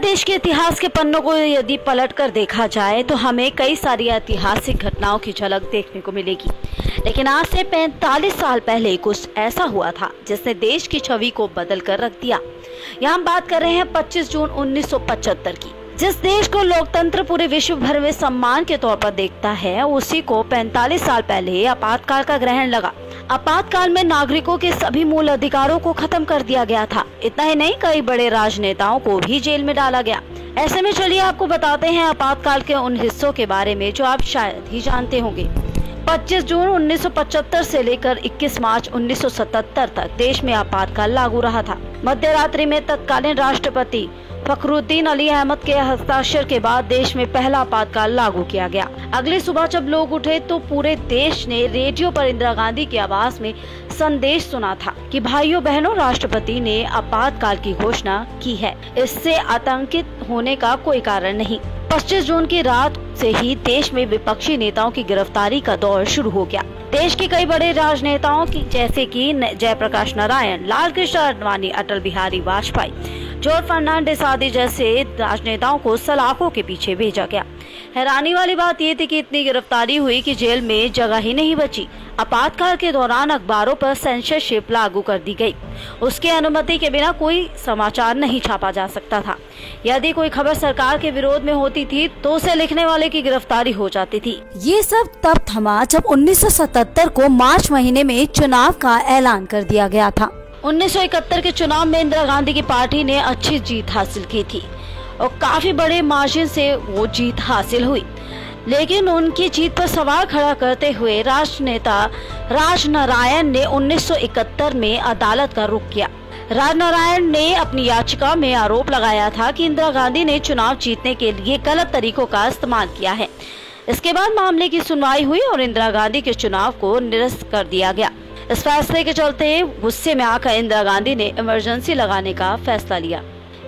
देश के इतिहास के पन्नों को यदि पलटकर देखा जाए तो हमें कई सारी ऐतिहासिक घटनाओं की झलक देखने को मिलेगी। लेकिन आज से 45 साल पहले कुछ ऐसा हुआ था जिसने देश की छवि को बदल कर रख दिया। यहाँ हम बात कर रहे हैं 25 जून 1975 की। जिस देश को लोकतंत्र पूरे विश्व भर में सम्मान के तौर पर देखता है, उसी को 45 साल पहले आपातकाल का ग्रहण लगा। आपातकाल में नागरिकों के सभी मूल अधिकारों को खत्म कर दिया गया था। इतना ही नहीं, कई बड़े राजनेताओं को भी जेल में डाला गया। ऐसे में चलिए आपको बताते हैं आपातकाल के उन हिस्सों के बारे में जो आप शायद ही जानते होंगे। 25 जून 1975 से लेकर 21 मार्च 1977 तक देश में आपातकाल लागू रहा था। मध्य रात्रि में तत्कालीन राष्ट्रपति फखरुद्दीन अली अहमद के हस्ताक्षर के बाद देश में पहला आपातकाल लागू किया गया। अगली सुबह जब लोग उठे तो पूरे देश ने रेडियो पर इंदिरा गांधी की आवाज में संदेश सुना था कि भाइयों बहनों, राष्ट्रपति ने आपातकाल की घोषणा की है। इससे आतंकित होने का कोई कारण नहीं। 25 जून की रात से ही देश में विपक्षी नेताओं की गिरफ्तारी का दौर शुरू हो गया। देश के कई बड़े राजनेताओं की जैसे कि जयप्रकाश नारायण, लालकृष्ण आडवाणी, अटल बिहारी वाजपेयी, जॉर्ज फर्नांडिस आदि जैसे राजनेताओं को सलाखों के पीछे भेजा गया। हैरानी वाली बात ये थी कि इतनी गिरफ्तारी हुई कि जेल में जगह ही नहीं बची। आपातकाल के दौरान अखबारों पर सेंसरशिप लागू कर दी गई। उसकी अनुमति के बिना कोई समाचार नहीं छापा जा सकता था। यदि कोई खबर सरकार के विरोध में होती थी तो उसे लिखने वाले की गिरफ्तारी हो जाती थी। ये सब तब थमा जब 1977 को मार्च महीने में चुनाव का ऐलान कर दिया गया था। 1971 के चुनाव में इंदिरा गांधी की पार्टी ने अच्छी जीत हासिल की थी और काफी बड़े मार्जिन से वो जीत हासिल हुई। लेकिन उनकी जीत पर सवाल खड़ा करते हुए राजनेता राजनारायण ने 1971 में अदालत का रुख किया। राजनारायण ने अपनी याचिका में आरोप लगाया था कि इंदिरा गांधी ने चुनाव जीतने के लिए गलत तरीकों का इस्तेमाल किया है। इसके बाद मामले की सुनवाई हुई और इंदिरा गांधी के चुनाव को निरस्त कर दिया गया। इस फैसले के चलते गुस्से में आकर इंदिरा गांधी ने इमरजेंसी लगाने का फैसला लिया।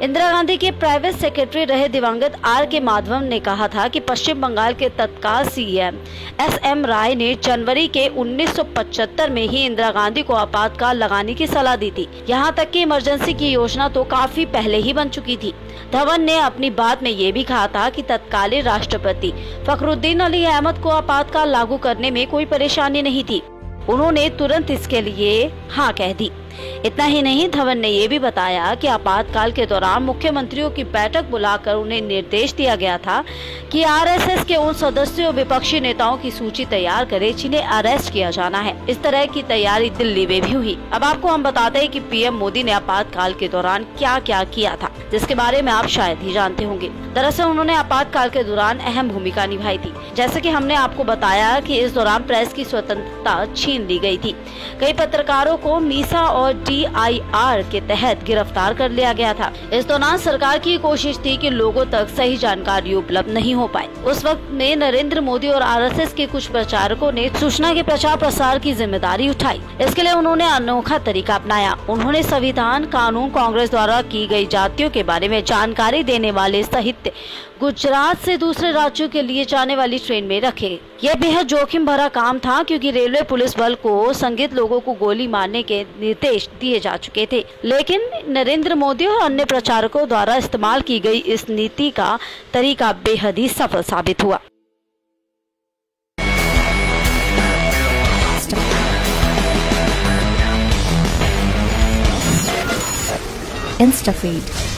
इंदिरा गांधी के प्राइवेट सेक्रेटरी रहे दिवंगत R.K. माधवन ने कहा था कि पश्चिम बंगाल के तत्काल CM S.M. राय ने जनवरी के 1975 में ही इंदिरा गांधी को आपातकाल लगाने की सलाह दी थी। यहाँ तक कि इमरजेंसी की योजना तो काफी पहले ही बन चुकी थी। धवन ने अपनी बात में ये भी कहा था कि तत्कालीन राष्ट्रपति फखरुद्दीन अली अहमद को आपातकाल लागू करने में कोई परेशानी नहीं थी। उन्होंने तुरंत इसके लिए हाँ कह दी। इतना ही नहीं, धवन ने ये भी बताया कि आपातकाल के दौरान मुख्यमंत्रियों की बैठक बुलाकर उन्हें निर्देश दिया गया था कि RSS के उन सदस्यों विपक्षी नेताओं की सूची तैयार करे जिन्हें अरेस्ट किया जाना है। इस तरह की तैयारी दिल्ली में भी हुई। अब आपको हम बताते हैं कि PM मोदी ने आपातकाल के दौरान क्या क्या किया था, जिसके बारे में आप शायद ही जानते होंगे। दरअसल उन्होंने आपातकाल के दौरान अहम भूमिका निभाई थी। जैसे कि हमने आपको बताया कि इस दौरान प्रेस की स्वतंत्रता छीन ली गई थी। कई पत्रकारों को मीसा और DIR के तहत गिरफ्तार कर लिया गया था। इस दौरान सरकार की कोशिश थी कि लोगों तक सही जानकारी उपलब्ध नहीं हो पाए। उस वक्त में नरेंद्र मोदी और RSS के कुछ प्रचारकों ने सूचना के प्रचार प्रसार की जिम्मेदारी उठाई। इसके लिए उन्होंने अनोखा तरीका अपनाया। उन्होंने संविधान, कानून, कांग्रेस द्वारा की गई जातियों के बारे में जानकारी देने वाले साहित्य गुजरात से दूसरे राज्यों के लिए जाने वाली ट्रेन में रखे। यह बेहद जोखिम भरा काम था क्योंकि रेलवे पुलिस बल को संदिग्ध लोगों को गोली मारने के निर्देश दिए जा चुके थे। लेकिन नरेंद्र मोदी और अन्य प्रचारकों द्वारा इस्तेमाल की गई इस नीति का तरीका बेहद ही सफल साबित हुआ। InstaFeed